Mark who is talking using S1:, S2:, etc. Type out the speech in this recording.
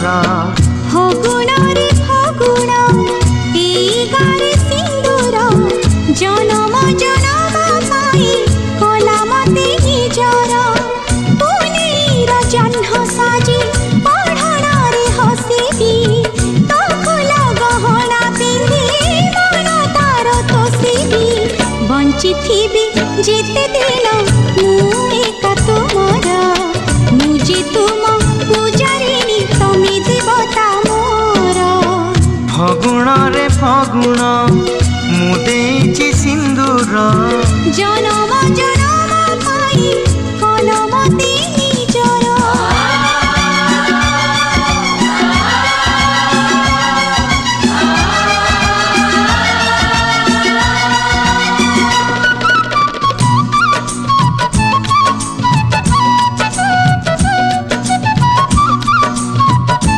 S1: फगुण रे फगुण ए गारे सिंदूर जनम जनम पाई कला मते निजर पुनेर जह्न साजी पढ़ण रे हसिबी तो फुल गहना पिंधि मन तार तोसिबी बंची थी जेते दिन मु एका तुमर मुझे तुम पूजारिणी तमे देवता मोर
S2: फगुण रे फगुण मु देछि सिंदूर
S1: जनम जनम पाई कलम ते